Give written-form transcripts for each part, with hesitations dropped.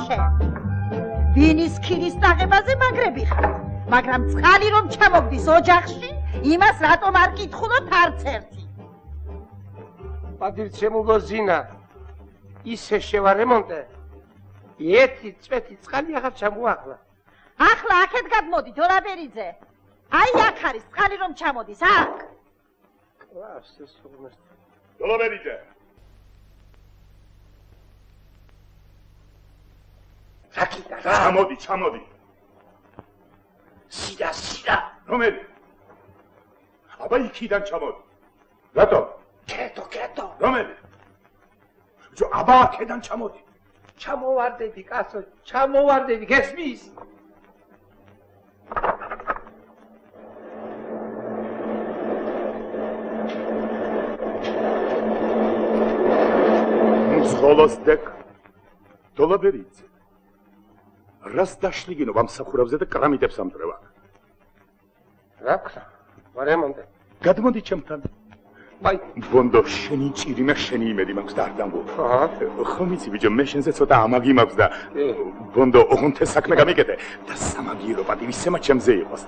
შენ. ვინის ქირის დაღებაზე მაგრები ხარ, მაგრამ წყალი რომ ჩამოგდის ოჯახში, იმას რატომ არ კითხულობთ არც ერთი? პატივცემულო ზინა, ისე შევარემონტე, ერთი წვეთი წყალი აღარ ჩამოახლა. ახლა აქეთ გადმოდი, დოლაბერიძე. აი აქ არის წყალი რომ ჩამოდის, აქ. დოლაბერიძე. რაკიტა, ჩამოდი. სიდა. რომელი? აბა იქიდან ჩამოდი. რატომ? კეტო. რომელი? აბა აქედან ჩამოდი. ჩამოვარდები, კაცო, ჩამოვარდები, გესმის? მძღოლოს დეკ. დოლაბერიძე. რას დაშლიგინო ამსახურავზე და კრამიტებს ამტრევა? რა ქნა? ვარემონტე. გადმოდი ჩემთან. აი, ბონდო, შენი ჭირიმა, შენი იმედი მაქვს და არ დამბო. ხომ იცი ბიჭო, მე შენზე ცოტა ამაგი მაქვს და ბონდო, ოღონდ საქმე გამიკეთე და სამაგიერო პატივისცემა ჩემზე იყოს.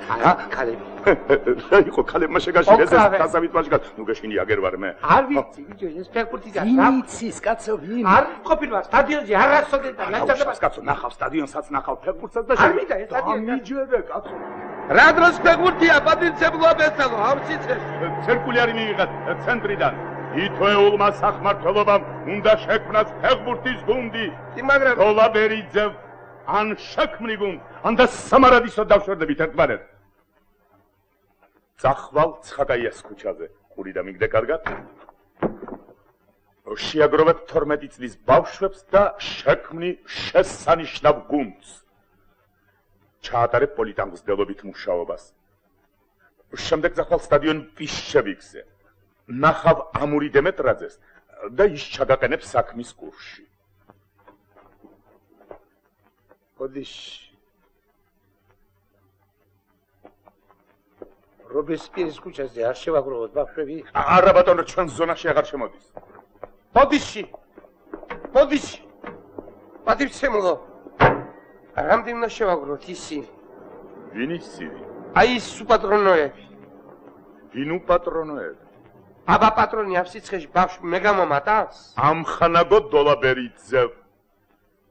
ქალები. რა იყო ქალებმა შეგაშინეს ეს დასავით მაშკად. ნუ გეშინი აგერ ვარ მე. არ ვიცი, ბიჭო, ეს ფეხბურთი და ვინ იცის, კაცო, ვინ? არ ყოფილვარ სტადიონზე, არასოდეს და ნაჭადებას კაცო, ნახავ სტადიონსაც, ნახავ ფეხბურთსაც და არ მინდა ეს სტადიონი. ამიჯერე კაცო. რა დროს ფეხბურთია, პატივცემულო აბესალო, ავსიცე. ცერკული არის მიიღეთ ცენტრიდან. ითოეულმა სახმართველობამ უნდა შექმნას ფეხბურთის გუნდი. მაგრამ დოლაბერიძე ან შექმნი გუნდ, ან და სამარადისო დავშვერდებით ერთმანეთს. წახვალ ცხაკაიას ქუჩაზე. ყური და მიგდე კარგად. შეაგროვეთ 12 წლის ბავშვებს და შექმნი შესანიშნავ გუნდს. ჩაატარებ პოლიტანგზდელობით მუშაობას. შემდეგ წახვალ სტადიონ პიშჩევიკზე. ნახავ ამური დემეტრაძეს და ის ჩაგაყენებ საქმის კურსში. ოდიში. რობესპიერის ქუჩაზე არ შევაგროვოთ ბავშვები? არა ბატონო, ჩვენ ზონაში აღარ შემოდის. ოდიში. პატივცემულო. რამდენი უნდა შევაგროვოთ ისინი? ვინ ისინი? აი ის უპატრონოები. ვინ უპატრონოები? აბა პატრონი ამ სიცხეში ბავშვი მე გამომატავს? ამხანაგო დოლაბერიძე.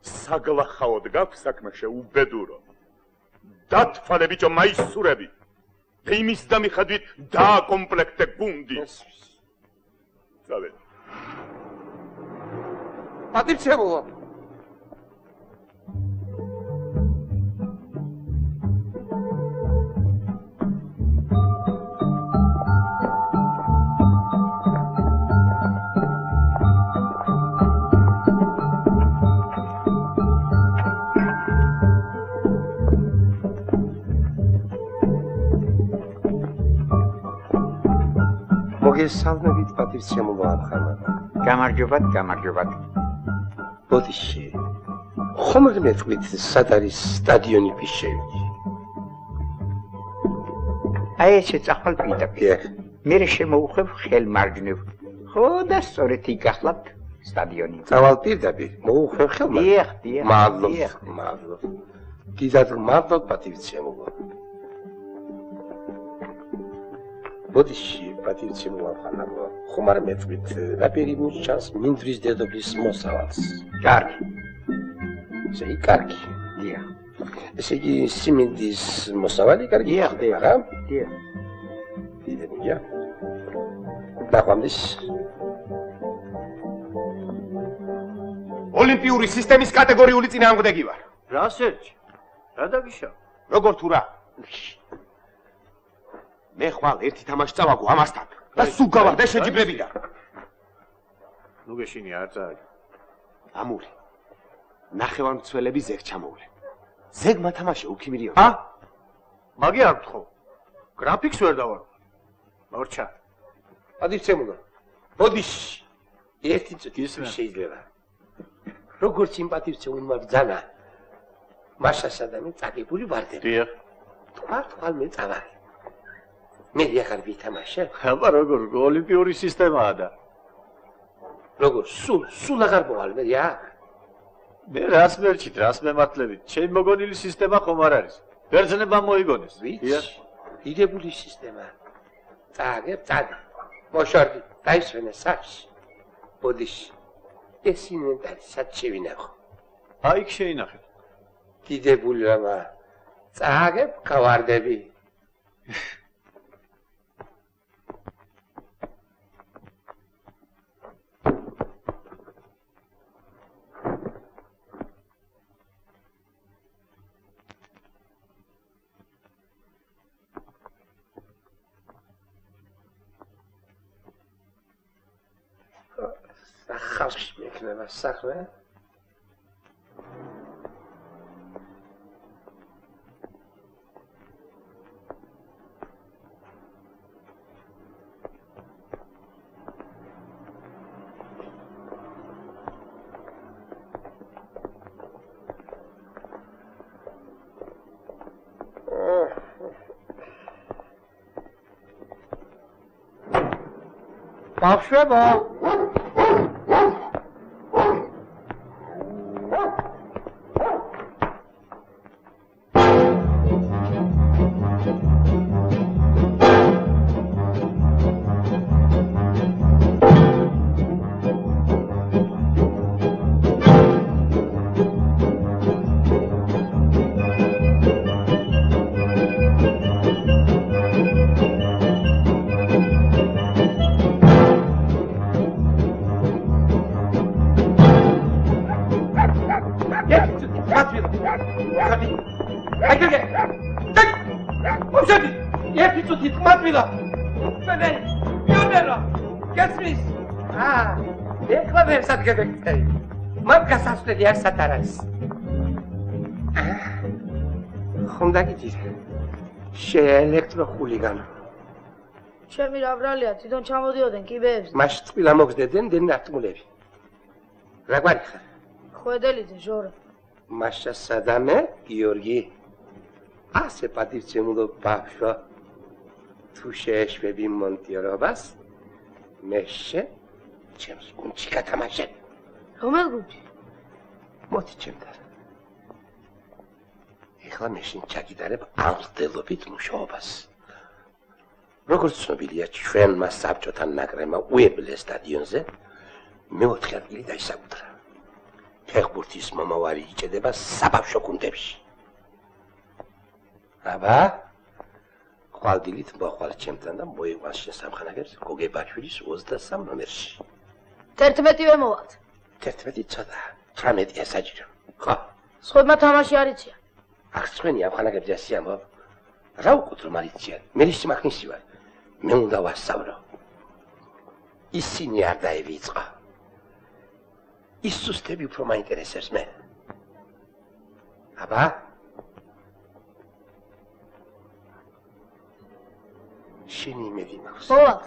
საგლახაოდ გაქვს საქმე შეუბედურო. დათვალე ბიჭო მაისურები. და იმის და მიხედვით დააკომპლექტე გუნდი. წავედ. პატივცემულო. მოგესალმებით პატივცემულო ამხანა. გამარჯობათ. ოდიში. ხომ მეთქვით სად არის სტადიონი პიშჩევიკი? აი ესე წახვალ პირდაპირ. მე შემოუხვევ ხელმარჯვნივ. ხო და სწორედ იქ გახლავთ სტადიონი. წავალ პირდაპირ, მოუხვევ ხელმარჯვნივ. დიახ. მადლობ. დიდად მადლობ პატივცემულო. ოდიში პატივცემულო ამხანაგო. ხომ არ მეთქვით რაპირი მუშას მინდვრის დედოფლის მოსავალს? კარგი. ესე იგი კარგი. დიახ. ესე იგი სიმინდის მოსავალი კარგი? დიახ. დიახ. დიდებია. დაყვამდის. ოლიმპიური სისტემის კატეგორიული წინააღმდეგი ვარ. რა სერჩი? რა დაგიშა? როგორ თუ რა? მე ხვალ ერთი თამაში წავაგო ამასთან და სულ გავარდე შეჯიბრებიდან. ნუ გეშინი არ წააგე. ამური. ნახევარმცველები ზეგ ჩამოვლე. ზეგ მათამაშე უქიმირიო. მაგი არ გთხოვ. გრაფიკს ვერ დავარ. მორჩა. პატივცემულო. ოდიში. ერთი წუთი შეიძლება. როგორც იმ პატივცემულმა ბრძანა. მაშასა და მე წაგებული ვარდები. დიახ. თვალ მე წავარი. მე ახალ ვითამაშე. აბა როგორ ოლიმპიური სისტემაა და როგორ სულ აღარ მოვალ მე რა. მე რას მერჩით, რას მემართლებით? ჩემი მოგონილი სისტემა ხომ არ არის. ბერძნებმა მოიგონეს. დიდებული სისტემა. წაგებ, მოშორდი, დაისვენე სახლში. ბოდიში. ეს ინვენტარისაც შევინახო. აიქ შეინახეთ. დიდებული რამა. წაგებ, გავარდები. ხალხში მექნება საქმე. ბავშვებო არ სატარას. ხომ დაგიჭირე. შეელექტროხულიგანო. ჩემი რა ბრალია, თვითონ ჩამოდიოდნენ კიბეებზე. მაშ წყვილა მოგზდებდნენ დენარტმულები. რა გვარი ხარ? ხვედელიძე, ჟორა. მაშა სადამე, გიორგი. ასე პატივცემულო ბავშვო. თუ შეეშვები მონტიორობას, მეშე ჩემს გუნდში გათამაშე. რომელ გუნდში? მოდი ჩემთან. ეხლა მეშინ ჩაგიტარებ ამხდელობით მუშაობას. როგორც ცნობილია, ჩვენმა საბჭოთა ნაკრებმა უებლეს სტადიონზე მეოთხე ადგილი დაისაკუთრა. ფეხბურთის მომავალი იჭედება საბავშვო გუნდებში. აბა, ხვალდილით მოხვალ ჩემთან და მოიყვანს შესამხანაგებს გოგებაშვილის 23 ნომერში. 11-ვე მოვალთ. 11 ცოტა. 18 ესაჯირო. ხო. სხვებმა თამაში არ იციან. აქ სხვენი ამხანაგებს ასიამო. რა უკუთრო მარიციან? მე სიმახნისი ვარ. მე უნდა ვასწავლო. ისინი არ დაივიწყო. ის სუსტები უფრო მაინტერესებს მე. აბა? შენი იმედი მაქვს. მოვალთ.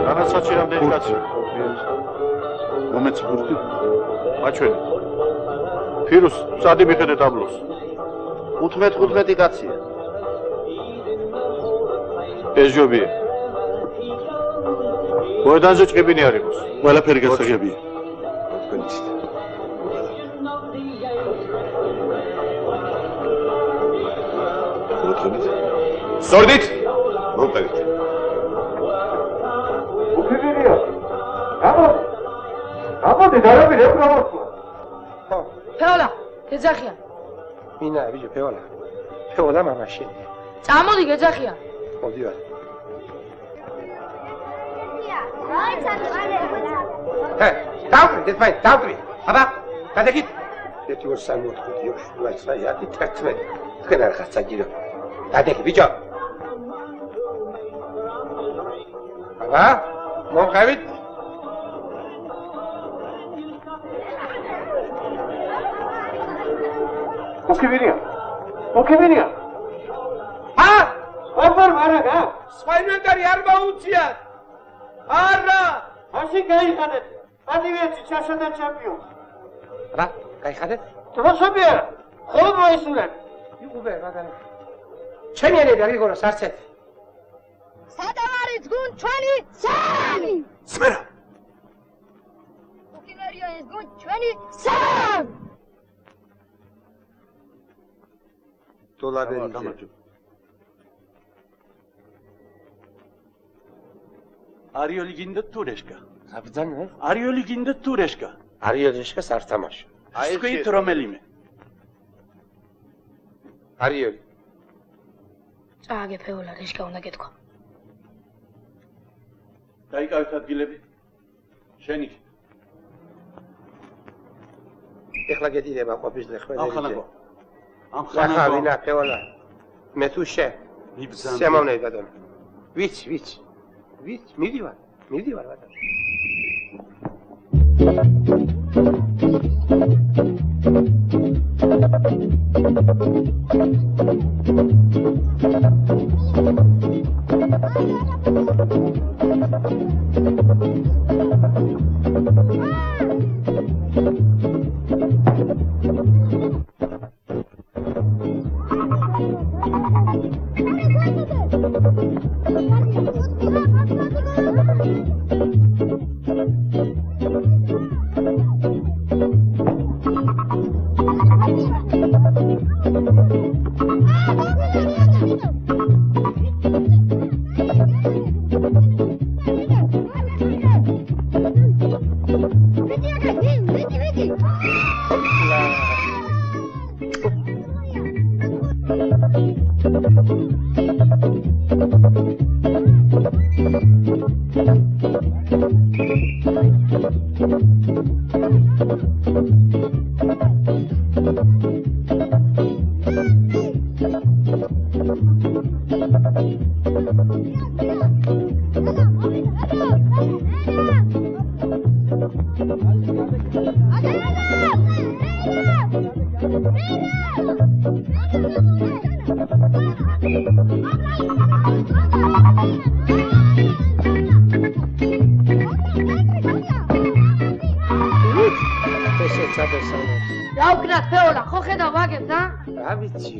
რანაცაცი რამდენი კაცი? მომეცბურდი? მაჩვენი. ფირუს, სადი მიხედე ტაბლოს. 15 კაცია. ეს ჯობია. მოედანზე ჭყიბინი არ იყოს. ყველაფერი გასაგებია. სორდით? მოვწერეთ. უფებია. აბა დარაბი რა პრობლემა? ხო. ფეოლა, გეძახიან. მინა, ბიჭო, ფეოლა. ფეოლა მამაში. წამოდი გეძახიან. მოდი ვარ. დავტრი. აბა, გადაგით. 1 2 3 4 5 6 7 8 9 თქვენ არ ხართ საჭირო. გადაგი, ბიჭო. აბა, მომყევით. ოკეվირია. ვარ მარაგა. სხვა ინვენტარი არ მოუწიათ. არა. ასე გაიხადეთ. პატივიეთი ჩაშადა ჩემპიონს. რა, გაიხადეთ? თვასობია. ხოლმე მოისურვეთ. იყუბე, მაგარი. ჩემი ენები არ გიგონოს არც ერთი. სადამ არის გუნდ ჩვენი? სამი. სმერა. ეს გუნდ ჩვენი სამ დოლარები არიოლი გინდა თურეშკა საბძანე არიოლი გინდა თურეშკა არიოლიშკას არ თამაშო სკვით რომელიმე არიოლი წააგე ფეოლა რეშკა უნდა გეთქვა დაიკავეთ ადგილები შენი ეხლა გედიდება ყოფის ხვედერიძე ამხანაგო ამხანაგო ფეოლა მე თუ შე შემოვნე ბატონო ვიცი მიდივარ ბატონო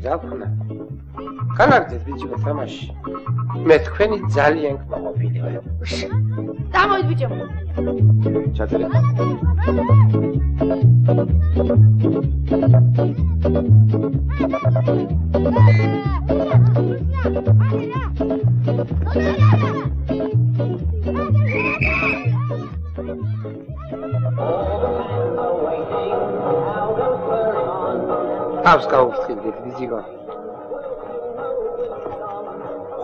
რა ვქნა განაგდეთ ბიჭო თამაში მე თქვენი ძალიან გმოყოფილი ვარ დამოიდ ბიჭო ჩაწერე თავს გავუხსნით ბიჭო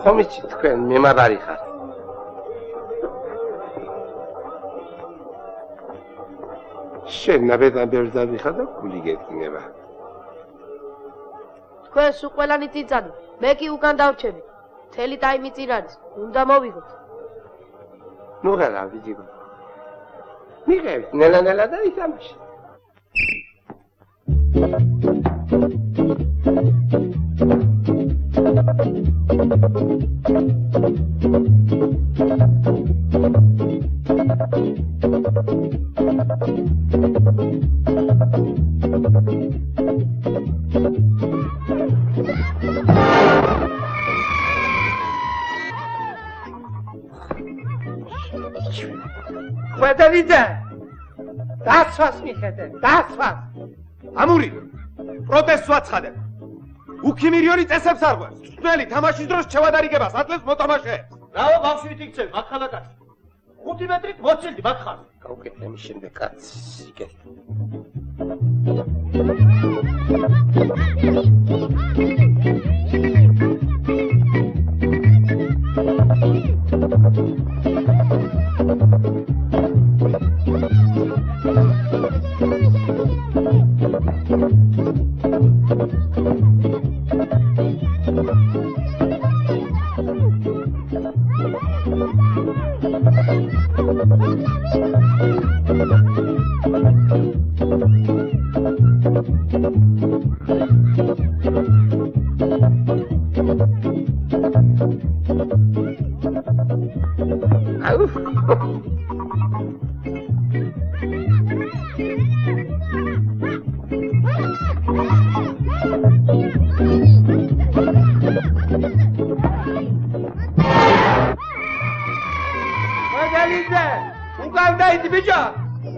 ხომიცი თქვენ მემაბარი ხარ შენ ნაბედნაბერს დავიხარ და გული გედგინება თქვენ სულ ყველანი წიწანი მე კი უკან დავრჩები მთელი ტაიმი წინ არის უნდა მოვიღოთ ნუ გალა ბიჭო მიღებ ნელა და ითამაში ხვედერიძე დაცვას მიხედე დაცვას ამური პროტესტს ვაცხადებ უქიმირიონი წესებს არ ყვევს წვნელი თამაშის დროს შევადარიგებას ატლებს მოტამაშეებს რაო ბავშვით იქცევ მაგხალაკაცი 5 მეტრით მოცილდი მაგხალ გავუკეთე მის შემდეგ კაცს იკეთე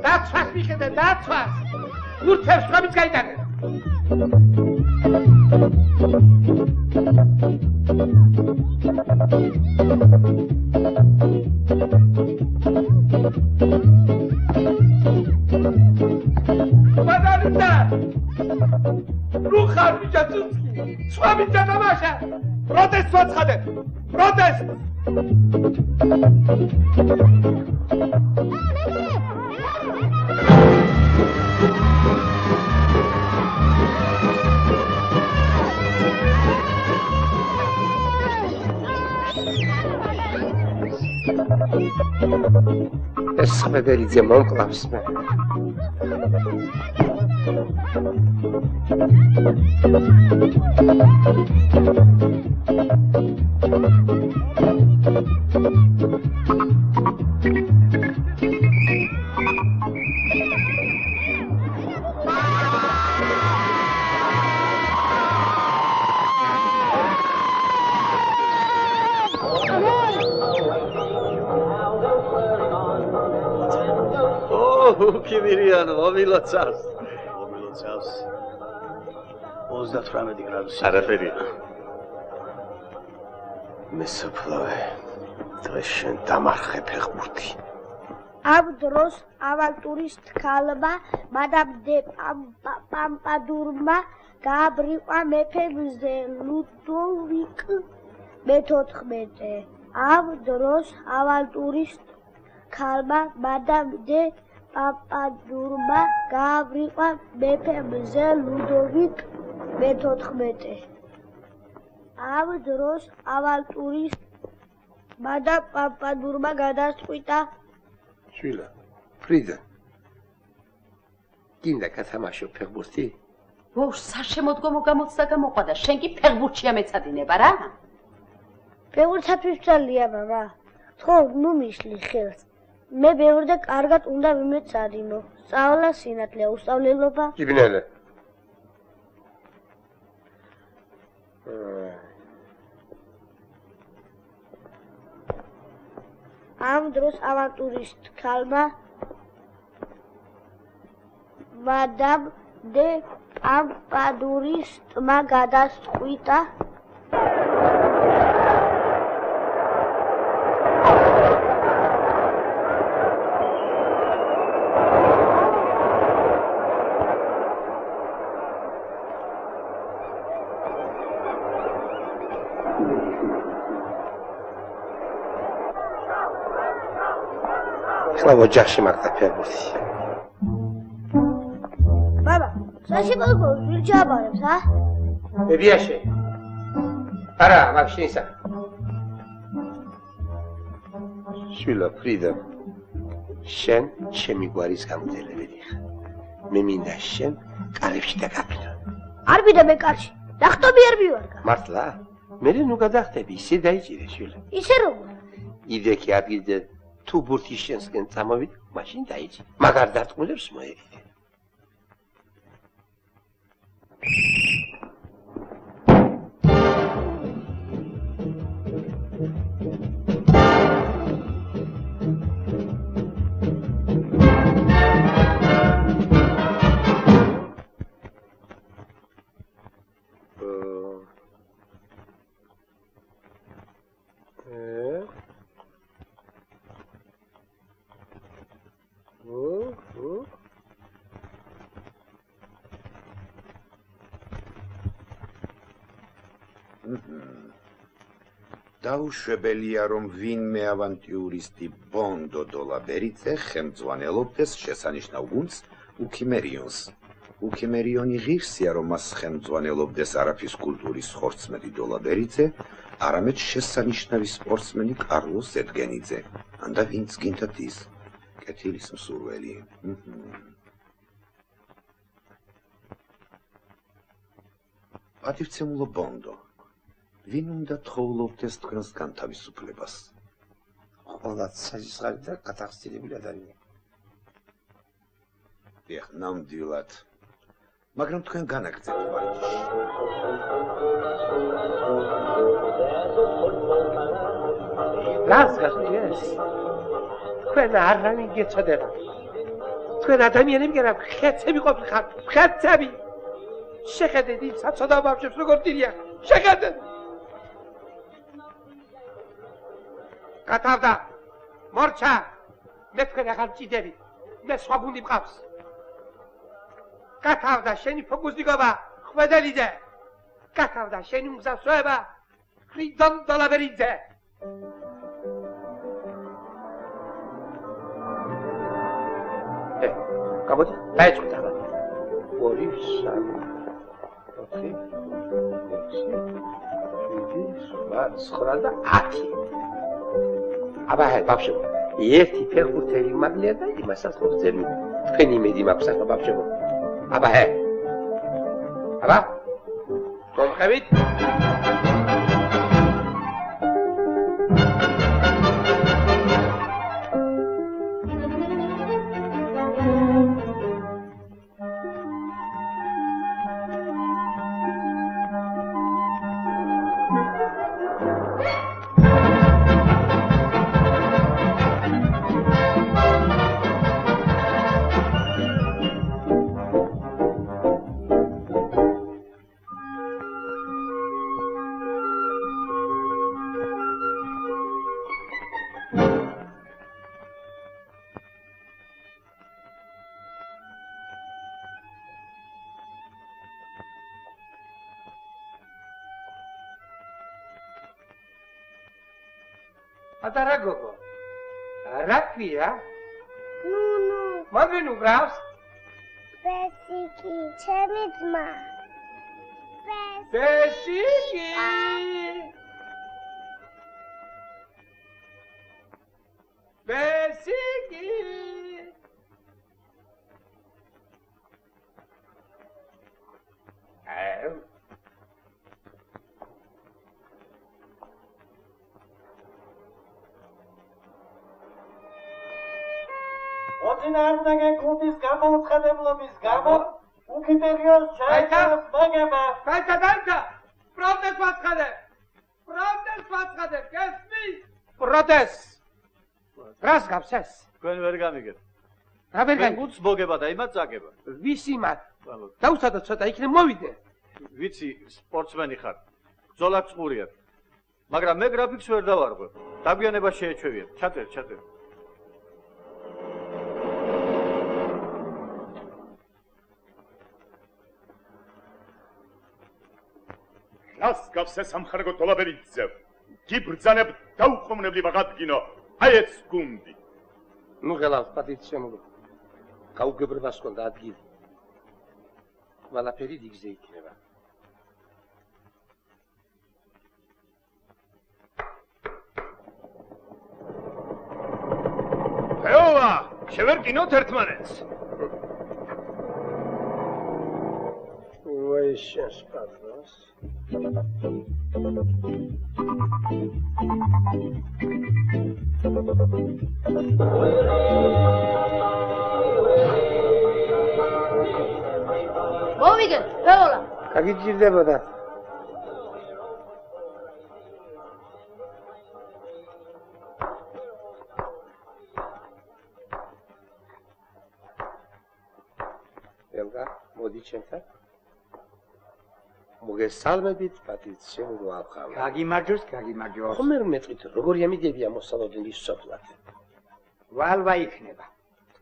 დაცვას მიხედე, დაცვას. ურთებს ხმის გაიტანე. მადარიდა. რუხარ მიჭაცუცკი. სხვა მიჭათამაშა. პროტესტს ვაცხადებ. პროტესტ. ეს ხმედელიძე მომკლავს მე. Kimiriano, მომილოცავს. 38 გრადუსი. არაფერი. მესოფლოვე. დღეს შენ დამარხე ფეხბურთი. ამ დროს ავანტურისტ ქალმა მადამ დე პამპადურმა გააბრიყვა მეფე მზე ლუდოვიკ მე-14. ამ დროს ავანტურისტ ქალმა მადამ დე პამპადურმა გააბრიყვა მეფე მზე ლუდოვიკ მე-14. ამ დროს ავანტურისტ მადამ პამპადურმა გადასწყვიტა შვილა, ფრიდა. გინდა გათამაშო ფეხბურთი? ვოუ, საშემოდგომო გამოცდა გამოყვადა, შენ კი ფეხბურთშია მეცადინება რა? ფეხბურთთათვის ვცალია, მამა. ხო, ნუ მისლი ხელს. მე ბევრ და კარგად უნდა მიმეცადინო. სწავლა სინათლე, უსწავლელობა. იბნელე. ამ დროს ავანტურისტ ქალმა მადამ დე პამპადურისტმა გადასწყვიტა ხლავო ჯახში მაგდა ფეხბურთი. ბაბა, საშემოდგომო ვირჩაბარებს, ა? ბებიაშე. არა, მაგ შენისა. შვილა, ფრიდა. შენ ჩემი გვარის გამძლებელი ხარ. მე მინდა შენ კარებში დაგაფრინო. არ მინდა მე კარში. დახტომი არ მივარგა. მართლა? მე ნუ გადახტები, ისე დაიჭირე შვილა. ისე როგორ? იდექი ადგილზე თუ ბურთი შენსკენ წამოვიდე, მაშინ დაიჭი. მაგარ დარტყმულებს მოერიდე. დაუშვებელია, რომ ვინმე ავანტიურისტი ბონდო დოლაბერიძე ხელმძღვანელობდეს შესანიშნავ გუნდს უკიმერიონს. უკიმერიონი ღირსია, რომ მას ხელმძღვანელობდეს არაფის კულტურის ხორცმელი დოლაბერიძე, არამედ შესანიშნავი სპორტსმენი კარლოს ზედგენიძე. ანდა ვინც გინდათ ის კეთილის მსურველი. პატივცემულო ბონდო, ვინ უნდა თხოვლობდეს თქვენს განთავისუფლებას? ყველა საზისხარი და გათახსილებული ადამიანი. დიახ, ნამდვილად. მაგრამ თქვენ განაგრძებთ ვარჯიში. რას გასწიეს? თქვენ არავინ გეცოდება. თქვენ ადამიანები გერა ხეცები ყოფილიყავთ, ხეცები. შეხედეთ იმ საცოდავ ბავშვებს როგორ დირიან. შეხედეთ. გათავდა. მორჩა. მე თქვენ ახალ ჭიდები. მე სხვა გუნდი მყავს. გათავდა შენი ფოკუსნიკობა, ხვედელიძე. გათავდა შენი მგზავრობა, ფრიდონ დოლაბერიძე. გამოდი, დაიწყოთ ახლა. 2 3 4 5 6 7 8 10. აბა, ბავშვო, ერთი ფეხბურთელი მაგლია და იმასაც მოძები. თქვენი იმედი მაქვს ახლა ბავშვო. აბა, აბა. გომხევით? Adara gogo. Rakvia? ნუნუ. Magvin ugrავს? ბესიკი, ჩემი ძმა. ბესიკი. ბესიკი. წინააღმდეგე გუნდის გამოუცხადებლობის გამო უკიდურეს ჩაიწერეს მოგება. დაიცა. პროტესტ ვაცხადებ. გესმის? პროტესტ. რას გავს ეს? თქვენ ვერ გამიგეთ. რა ვერ გამიგეთ? გუნდს მოგება და იმათ წაგება. ვის იმათ? დაუცადო ცოტა იქნებ მოვიდე. ვიცი, სპორტსმენი ხარ. ბრძოლაც ყურიათ. მაგრამ მე გრაფიკს ვერ დავარღვევ. დაგვიანება შეეჩვევიათ. ჩატერ. რას გავს ეს სამხარგო დოლაბერიძე? გიბრძანებ დაუყოვნებლივ აღადგინო აი ეს გუნდი. ნუ ღელავს პატივით შემოგო. გაუგებრებას ჰქონდა ადგილი. ყველაფერი დიგზე იქნება. ეოვა, შევერკინოთ ერთმანეთს. ვაი შენს პატრონს. მოვიგეთ, ეოლა. გაგიჭირდებოდა. ელგა, მოდი ჩემთან. მოგესალმებით, პატივით შემოგვახავ. გაგიმარჯოს. ხომ ვერ მეტყვით, როგორი ამიდებია მოსალოდნელი სოფლად? გვალვა იქნება.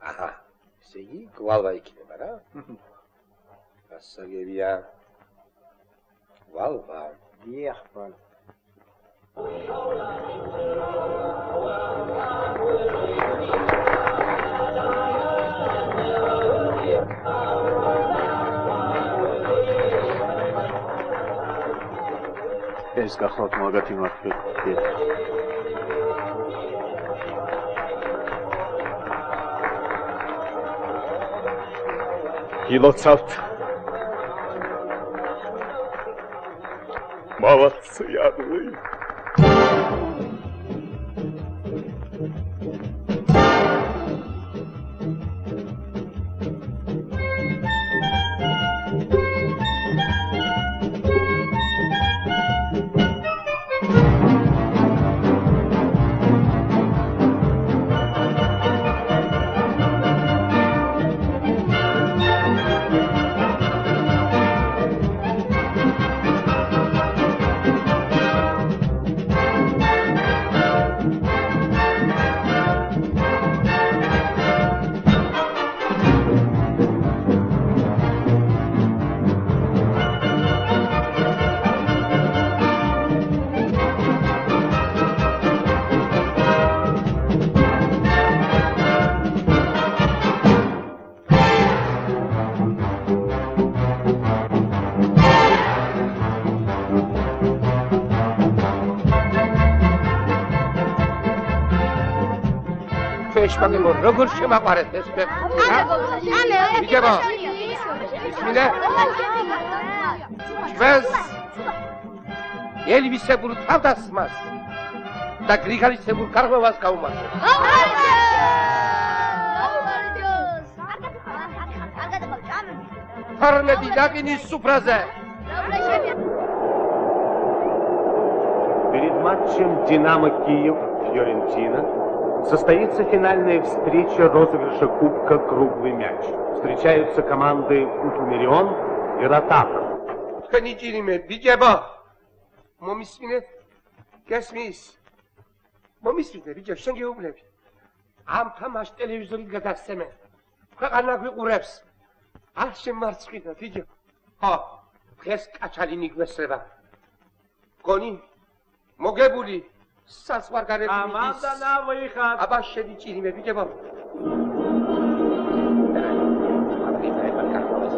აჰა, ესე იგი, გვალვა იქნება რა? გასაგებია. გვალვა. დიახ, გვალვა. ეს გახლავთ მაგათი მართლი. გილოცავთ. მოვაციარლი. ეშმაკებო, როგორ შემაყარეთ ეს მე? ბიჭებო, ისმინე? ჩვენს ელვისებურ თავდასხმას და გრიგალისებურ გარღვევას გაუმართლებ. ფორმედი დაკინის სუფრაზე. Перед матчем «Динамо Киев-Фьорентина» состоится финальная встреча розыгрыша Кубка «Круглый мяч». Встречаются команды «Утумерион» и «Ротап». თქვენი ჭირიმე, ბიჭებო, მომისმინეთ? გესმის? მომისმინეთ, ბიჭო, შენ გეუბნები. ამ თამაშს ტელევიზორით გადასცემენ. ქვეყანა გვიყურებს. არ შემარცხინე, ბიჭო. ხო, დღეს კაჩალინი გვესრება. გონი მოგებული საზღვარგარეთული Команда на выход. აბა შენი ჭირიმე, ბიჭებო.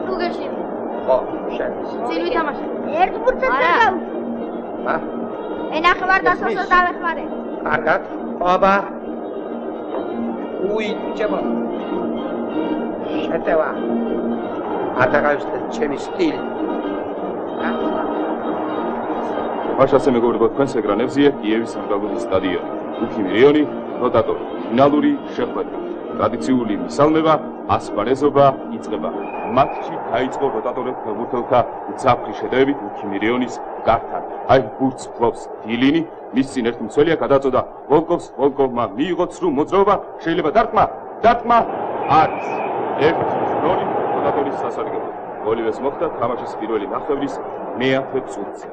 გუგეში. ხო, შენ. წინ ვითამაშე. ერთ ბურთს გავ. ა? ენახევარ დასასრულ დავეხმარე. კარგად. აბა. უი, ბიჭებო. შეტევა. ატარაუსტე ჩემი სტილი. მაშასე მეგობრებო, თქვენს ეკრანებზე კიევის სამგალობის სტადიონი. უკიმირიონი, როტატორი, ფინალური შეხვედრა. ტრადიციული მისალმება, ასპარეზობა იწყება. მატჩი დაიწყო როტატორებს ფეხბურთელთა მძაფრი შედევებით უკიმირიონის გართან. აი ბურთს ფლობს დილინი, მის წინ ერთი მცველია გადაწოდა ვოლკოვს, ვოლკოვმა მიიღო ცრუ მოძრაობა, შეიძლება დარტყმა არის. 1-0 როტატორის სასარგებლო. გოლივეს მოხდა თამაშის პირველი ნახევრის მე-10 წუთზე.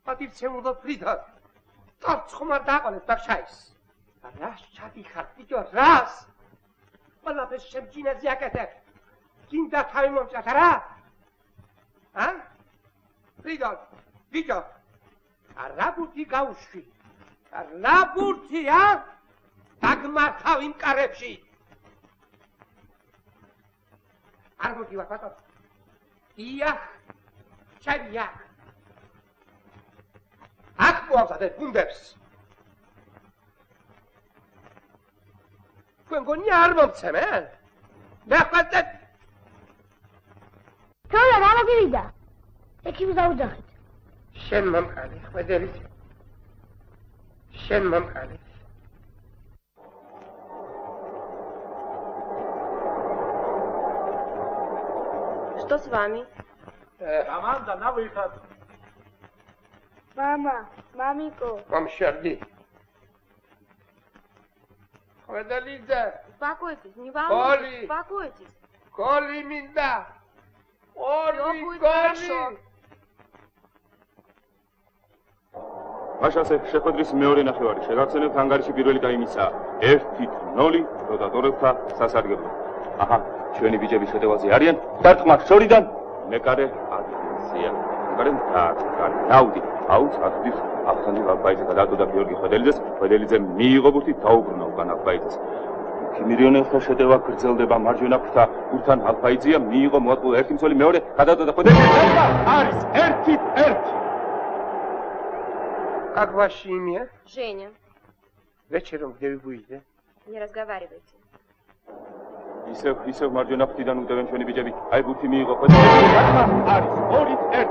პატივცემულო ფრიდა. ტარც ხომ არ დააყოლეთ ბახშაის. რას ჩადიხარ, ბიჭო, რას? ყველაფერს შემძინაზე აკეთებ. გინდა თავი მომჭათ რა? ა? ფრიდა, ბიჭო. რა ბურთი გაუშვი? რა ბურთი, ა? დაგმართავ იმ კარებში. არ მოგივარ ბატონო. დიახ, ჩადია. აქ მოავსადეთ გუნდებს. თქვენ გონი არ მომცემენ? ნახავთ? თორე რა მოგივიდა? ექიმს დაუძახეთ. შენ მომყალე, ხვედელით. შენ მომყალე. Что с вами? Команда на выход. Мама, мамико. Мамшерди. Ხვედელიძე. Успокойтесь, не волнуйтесь, успокойтесь. გოლი მინდა. Всё будет хорошо. მაშასე შეხვედრის მეორე ნახევარი შეგახსენებთ ანგარიში პირველი ტაიმისა 1-0 როტატორებთა სასარგებლო. აჰა, ჩვენი ბიჭები შეტევაზე არიან. დარტყმა შორიდან მეკარე აკეთია. მეკარემ დაუდი. აუც აქტივ ახალი აბაიძე გადაწოდა გიორგი ხვედელიძეს. ხვედელიძე მიიღო ბურთი დაუბრუნა უკან აბაიძეს. ქიმირიონელთა შეტევა გრძელდება მარჯვენა ფრთა ურთან აბაიძეა მიიღო მოატყუა ერთი მცველი მეორე გადაწოდა ხვედელიძე არის 1-1. Как ваше имя? Женя. Вечером где вы будете? Не разговаривайте. ისევ მარჯვენა ფრთიდან უდევენ ჩვენი ბიჭები. აი ბურთი მიიღო ხვედელიძე. არის 2-1.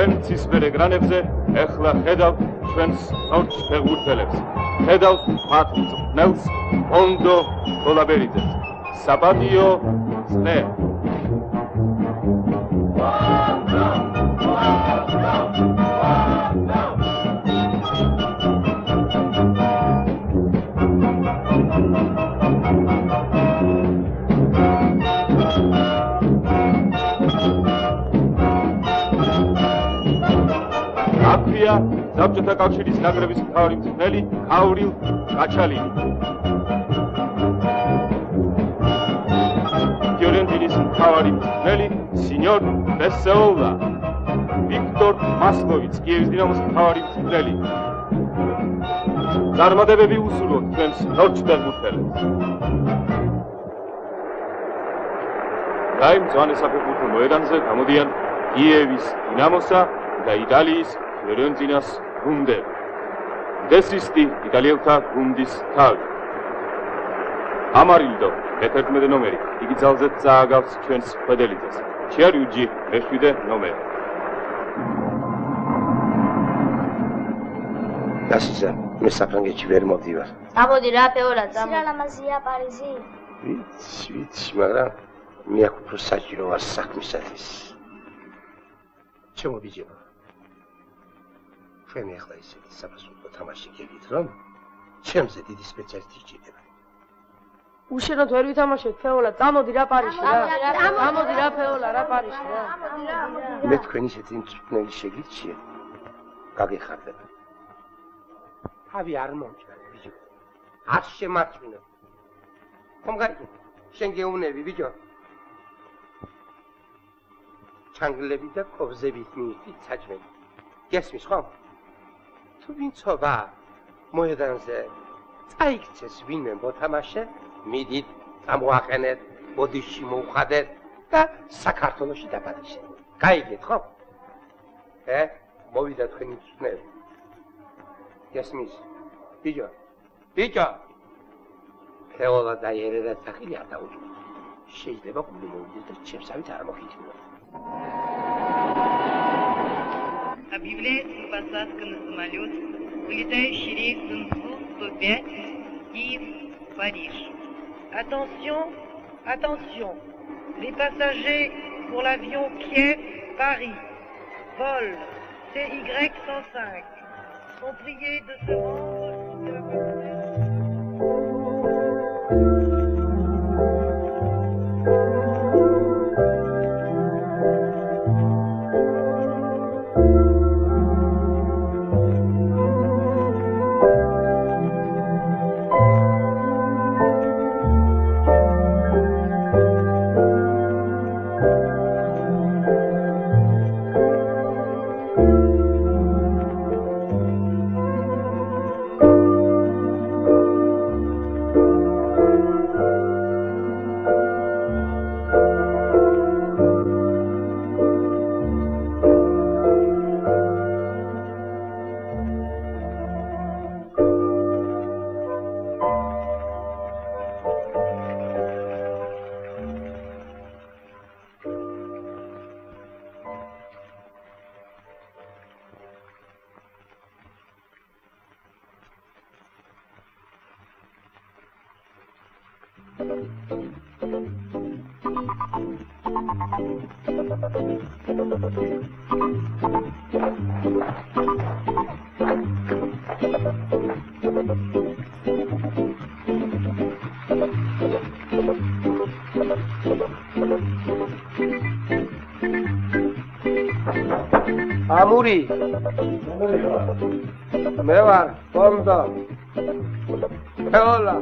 ჩვენ ცისფერ ეკრანებზე ეხლა ხედავთ ჩვენს სპორტ ფეხბურთელებს. ხედავთ მათ მწვრთნელს ბონდო დოლაბერიძეს. საპატიო წნე. აფია საბჭოთა კავშირის ნაკრების მთავარი მწვრთნელი გავრილ კაჩალინი. მთავარი მწვრთნელი სინიორ ბესეოლა. ვიქტორ მასლოვიც, კიევის დინამოს მთავარი მწვრთნელი. წარმატებები უსურვოთ თქვენს ნორჩფეხბურთელებს. რაიმ მწვანე საფეხბურთო მოედანზე გამოდიან კიევის დინამოსა და იტალიის ფიორენტინას გუნდები. დესისტი იტალიელთა გუნდის თავი. ამარილდო მე-11 ნომერი, იგი ძალზე წააგავს ჩვენს ხვედელიძეს. ჩიარიუჯი მე-7 ნომერი. დასიზა, მე საფრანგეთში ვერ მოვდივარ. წამოდი რა თეორა, სირალამაზია პარიზი. ვიცი, მაგრამ მე აქ უფრო საჭირო ვარ საქმისათვის. ჩემო ბიჭებო, ჩვენ ახლა ისეთი საფასურო თამაში გიგით, რომ ჩემზე დიდი სპეციალისტი გჭირდება. უშენოდ ვერ ვითამაშეთ ფეოლა, წამოდი რა პარიზში რა. წამოდი რა ფეოლა, რა პარიზში რა. მე თქვენ ისეთი მწვრთნელი შეგირჩიე, გაგეხარდება. თავი არ მომჭრა, ბიჭო. არ შემარჩმინო. ხომ გაიგე? შენ გეუნები, ბიჭო. ჩანგლები და კობზებით მიიწვით საჭმელი. გესმის ხომ? თუ ვინცობა მოედანზე წაიქცეს ვინმე მოთამაშე, მიდით, წამოაყენეთ, ბოდიში მოუხადეთ და საქართველოში დაბადიშეთ. გაიგეთ ხომ? მოვიდა თქვენი მწვრთნელი. გესმის? ბიჭო, ბიჭო. ფეოლა და ერედა სახელი არ დაუჭირ. შეიძლება გული მოვიდეს და ჩემსავით არ მოხიჩინო. Объявляется посадка на самолет, вылетающий рейсом Су-105, Киев-Париж. Attention, attention, les passagers pour l'avion Kiev-Paris, vol CY-105, sont priés de se rendre... Amuri. მე ვარ პონდო. ფეოლა.